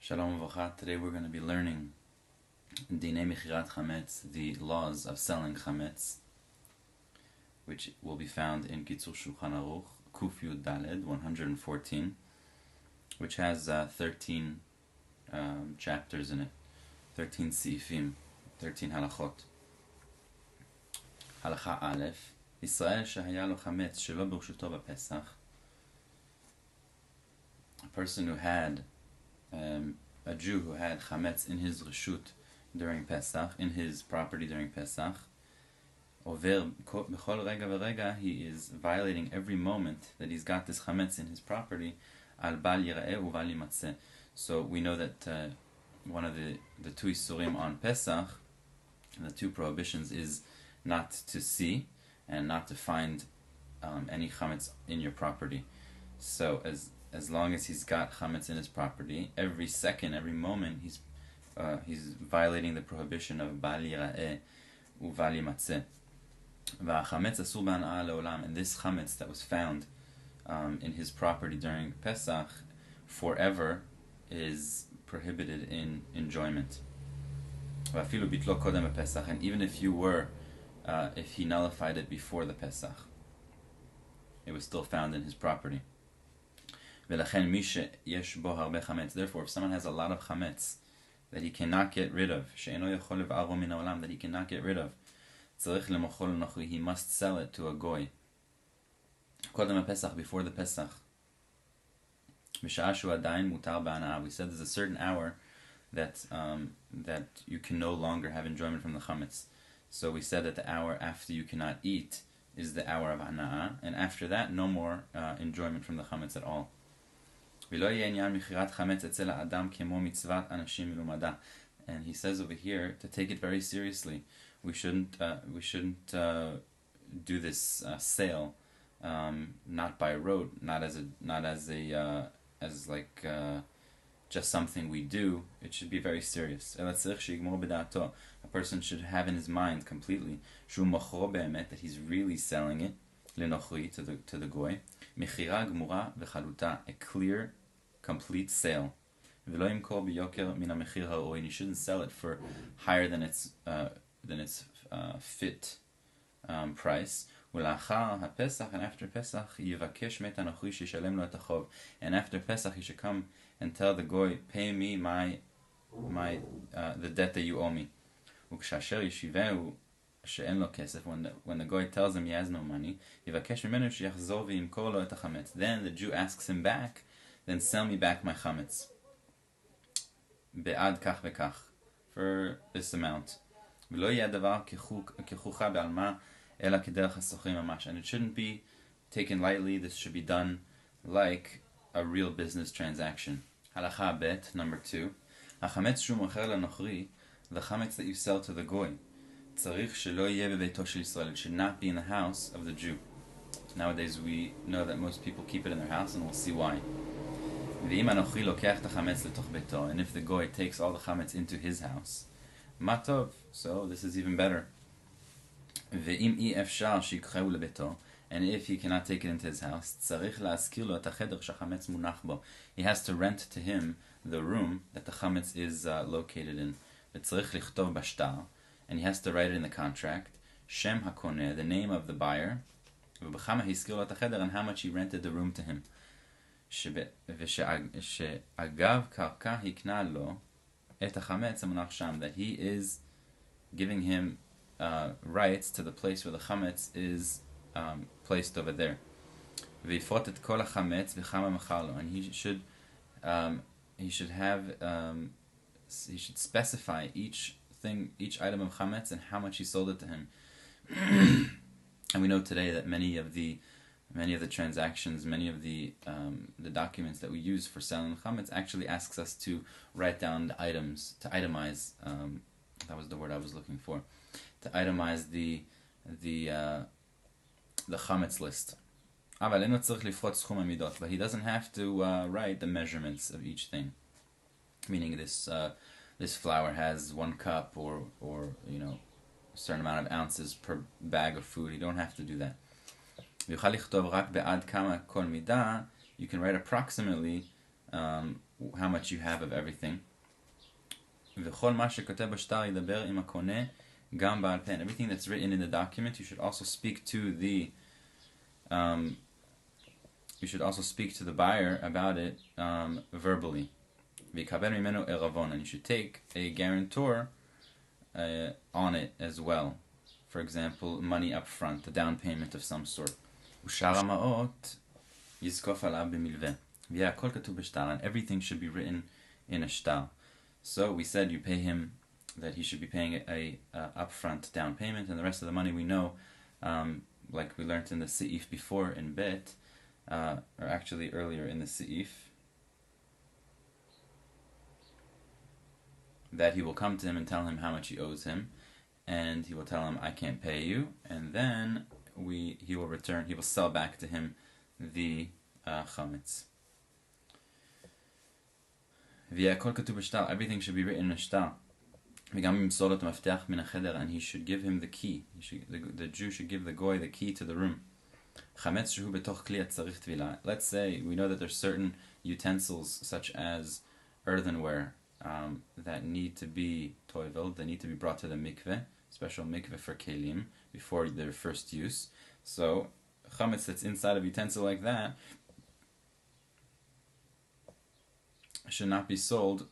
Shalom Uvracha. Today we're going to be learning Dinei Mechirat Chametz, the laws of selling Chametz, which will be found in Kitzur Shulchan Aruch, Kuf Yud Daled 114, which has 13 chapters in it, 13 Seifim, 13 Halachot. Halacha Aleph, Yisrael shehaya lo chametz shelo bershuto b'Pesach. A person who had a Jew who had Chametz in his reshut during Pesach, in his property during Pesach, over b'chol rega v'rega, he is violating every moment that he's got this Chametz in his property, al bal yira'eh uval yimatzeh. So we know that one of the two isurim on Pesach, the two prohibitions, is not to see and not to find any Chametz in your property. So as long as he's got Chametz in his property, every second, every moment, he's violating the prohibition of bal yira'eh uval yimatzeh. V'chametz asur b'hana'ah le'olam, and this Chametz that was found in his property during Pesach forever is prohibited in enjoyment. V'afilu bitlo kodem b'Pesach, and even if if he nullified it before the Pesach, it was still found in his property. V'lachen mi sheyesh bo harbe chametz. Therefore, if someone has a lot of chametz that he cannot get rid of, she'eno yachol lev'aro min ha'olam, that he cannot get rid of, tzarich lemochol nochri, he must sell it to a goy. Kodem Pesach, before the Pesach. B'sha'ah shu adayin mutar b'hana'ah. We said there's a certain hour that you can no longer have enjoyment from the chametz. So we said that the hour after you cannot eat is the hour of hana'ah, and after that, no more enjoyment from the chametz at all. And he says over here to take it very seriously. We shouldn't do this sale not by rote, not as just something we do. It should be very serious. A person should have in his mind completely that he's really selling it to the goy. A clear, complete sale. And you shouldn't sell it for higher than its fit price. And after Pesach, he should come and tell the goy, pay me the debt that you owe me. When the goy tells him he has no money, then the Jew asks him back, then sell me back my chametz be'ad kach v'kach, for this amount. And it shouldn't be taken lightly. This should be done like a real business transaction. Halacha bet, number 2. The chametz that you sell to the goy, it should not be in the house of the Jew. Nowadays we know that most people keep it in their house, and we'll see why. And if the goy takes all the chametz into his house, matov, so this is even better. And if he cannot take it into his house, he has to rent to him the room that the chametz is located in. And he has to write it in the contract, Shem HaKoneh, the name of the buyer, and how much he rented the room to him. That he is giving him rights to the place where the chametz is placed over there. And he should specify each item of chametz and how much he sold it to him. And we know today that many of the transactions, many of the documents that we use for selling chametz actually asks us to write down the items, to itemize. That was the word I was looking for. To itemize the chametz list. But he doesn't have to write the measurements of each thing. Meaning this flour has 1 cup or a certain amount of ounces per bag of food. You don't have to do that. You can write approximately how much you have of everything. וכל מה שכותב בשטר ידבר עם הקונה גם בעל פה. Everything that's written in the document, you should also speak to the buyer about it verbally. ויקבל ממנו עירבון, and you should take a guarantor on it as well. For example, money up front, a down payment of some sort. ושאר המעות יזקוף עליו במלווה. והכל כתוב בשטר, and everything should be written in a shtar. So we said you pay him, that he should be paying a upfront down payment, and the rest of the money we know, like we learned in the seif before in Bet, or actually earlier in the seif, that he will come to him and tell him how much he owes him, and he will tell him, I can't pay you, and then he will sell back to him the chametz. Everything should be written in a shtar. And he should give him the key. The Jew should give the goy the key to the room. Let's say we know that there's certain utensils such as earthenware that need to be toivel, they need to be brought to the mikveh, special mikveh for kelim before their first use. So chametz that's inside of a utensil like that should not be sold.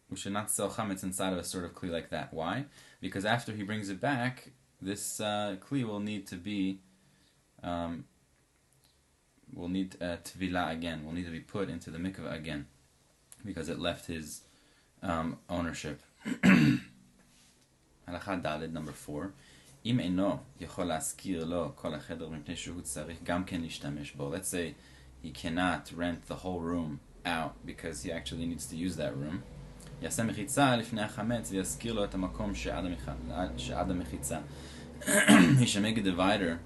We should not sell chametz inside of a sort of kli like that. Why? Because after he brings it back, this kli will need to be tvila again. Will need to be put into the mikveh again because it left his ownership. Halachot Daled, number 4. אם אינו יכול להשכיר לו כל החדר מפני שהוא צריך גם כן להשתמש בו. Let's say he cannot rent the whole room out because he actually needs to use that room. יעשה מחיצה לפני החמץ וישכיר לו את המקום שעד המחיצה. He should make a divider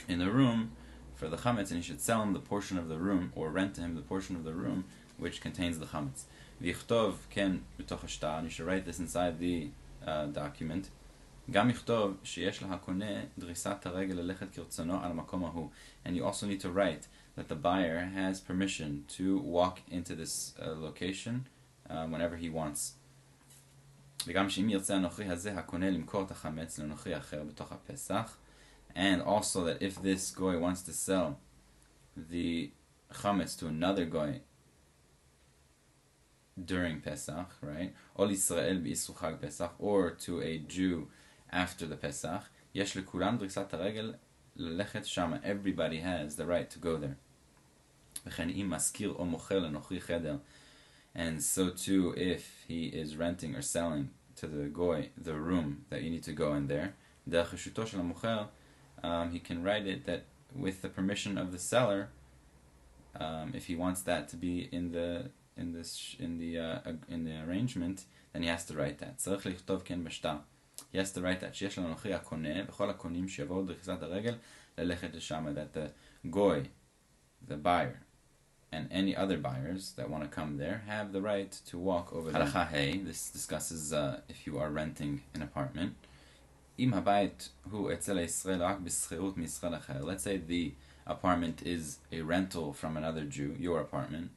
in the room for the chametz, and he should sell him the portion of the room, or rent to him the portion of the room which contains the chametz. ויכתוב כן בתוך השטר, and you should write this inside the document. גם יכתוב שיש להקונה דריסת הרגל ללכת כרצונו על המקום ההוא. And you also need to write that the buyer has permission to walk into this location whenever he wants. וגם שאם ירצה הנוכרי הזה הקונה למכור את החמץ לנוכרי אחר בתוך הפסח. And also that if this goy wants to sell the chametz to another goy during Pesach, right? Ol Yisrael b'Isur Chag Pesach, or to a Jew after the Pesach, yesh lekulam drisat haregel lelechet shama. Everybody has the right to go there. V'chen im maskir o mocher lenochri cheder. And so too, if he is renting or selling to the goy the room that you need to go in there, derech reshuto shel hamocher, he can write it that with the permission of the seller, if he wants that to be in the arrangement, then he has to write that. צריך לכתוב כן בשטר. He has to write that שיש לנוכרי הקונה וכל הקונים שיבואו דריסת הרגל ללכת לשם, that the goy, the buyer, and any other buyers that want to come there have the right to walk over there. Halacha Hey, this discusses if you are renting an apartment. אם הבית הוא אצל הישראל רק בשכירות מישראל אחר. Let's say the apartment is a rental from another Jew, your apartment.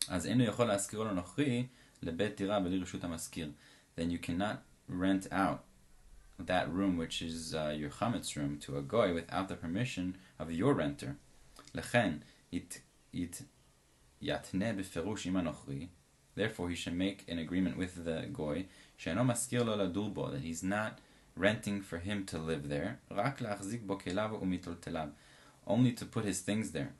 אז אינו יכול להשכירו לנוכרי לבית דירה בלי רשות המשכיר. Then you cannot rent out that room, which is your chametz room, to a goy without the permission of your renter. לכן יתנה בפירוש עם הנוכרי. Therefore he should make an agreement with the goy שאינו משכיר לו לדור בו, that he's not renting for him to live there, רק להחזיק בו כליו ומיטלטליו, only to put his things there.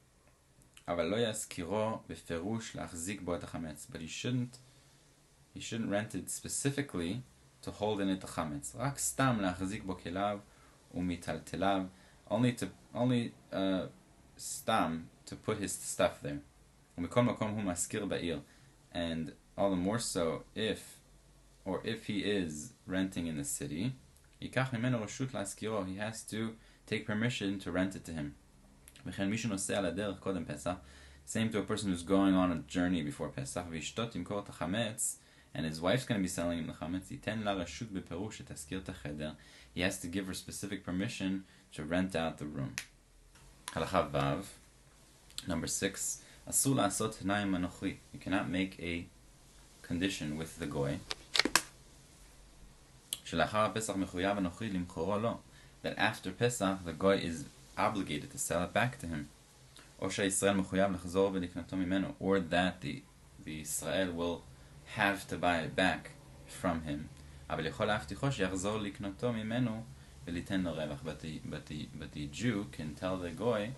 אבל לא יזכירו בפירוש להחזיק בו את החמץ. But he shouldn't rent it specifically to hold in it the chametz. רק סתם להחזיק בו כליו ומיטלטליו, only סתם to put his stuff there. ומכל מקום הוא משכיר בעיר. And all the more so if he is renting in the city, ייקח ממנו רשות להשכירו. He has to take permission to rent it to him. וכן מי שנוסע על הדרך קודם פסח, same to a person who's going on a journey before Pesach, ואשתו תמכור את החמץ, and his wife's going to be selling him the chametz, ייתן לה רשות בפירוש שתשכיר את החדר. He has to give her specific permission to rent out the room. Halacha Vav, number 6. Asur la'asot tnai manochi. You cannot make a condition with the goy. Shelachar Pesach mechuyav anochi limchoro lo. That after Pesach, the goy is obligated to sell it back to him. Or she'Yisrael mechuyav lechzor v'liknato mimeno. Or that the Israel will have to buy it back from him. אבל יכול להבטיחו שיחזור לקנותו ממנו וליתן לו רווח. But the Jew can tell the goy,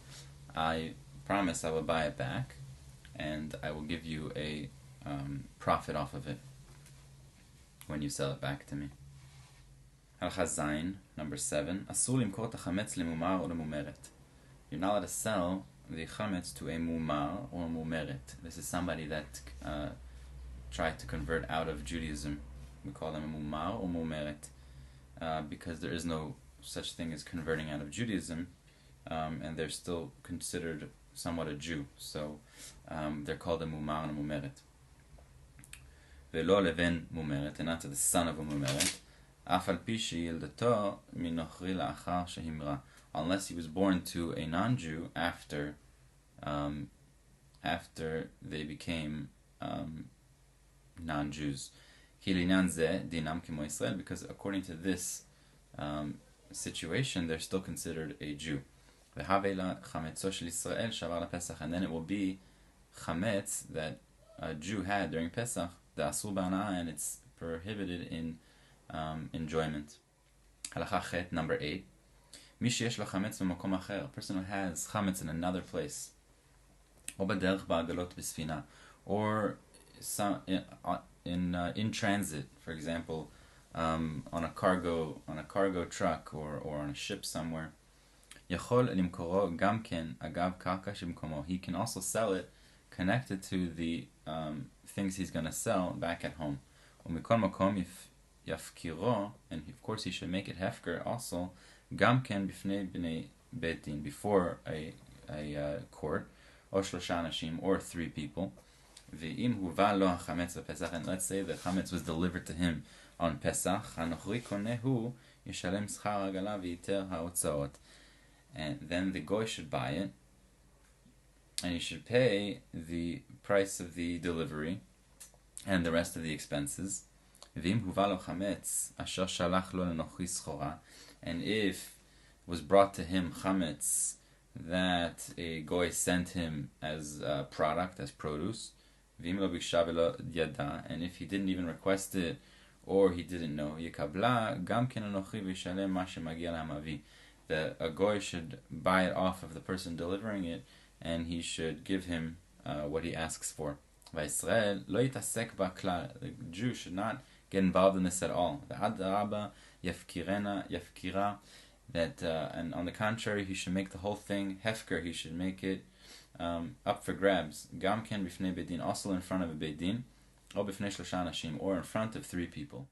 I promise I will buy it back and I will give you a profit off of it when you sell it back to me. הלכה זין, number 7. אסור למכור את החמץ למומר או למומרת. You're not allowed to sell the chametz to a mumar or a mumeret. This is somebody that tried to convert out of Judaism. We call them a mumar or mumeret because there is no such thing as converting out of Judaism, and they're still considered somewhat a Jew. So they're called a mumar and a mumeret. Velo leven mumeret, and not to the son of a mumeret. Af al pi sheyildato minochri la'achar shehimra. Unless he was born to a non-Jew after they became non-Jews. Because according to this situation, they're still considered a Jew. And then it will be chametz that a Jew had during Pesach, the asur ba'ana'ah, and it's prohibited in enjoyment. Halacha chet, number 8. A person who has chametz in another place, or in transit, for example, on a cargo truck or on a ship somewhere, he can also sell it connected to the things he's going to sell back at home. And of course he should make it hefker also, Gam ken bifnei bnei beit din, before a court, or shlosha anashim, or 3 people. Ve'im huva lo hachametz v'pesach, and let's say the chametz was delivered to him on Pesach. Hanochri konehu yishalem schar hagala v'yiter ha'otzaot, and then the goy should buy it, and he should pay the price of the delivery and the rest of the expenses. Ve'im huva lo chametz asher shalach lo lenochri schora. And if it was brought to him chametz that a goy sent him as a product, as produce, and if he didn't even request it or he didn't know, a goy should buy it off of the person delivering it, and he should give him what he asks for. The Jew should not get involved in this at all. That and on the contrary, he should make the whole thing hefker. He should make it up for grabs. Gam ken bifnei bedin, also in front of a bedin, or bifnei shlosha anashim, or in front of 3 people.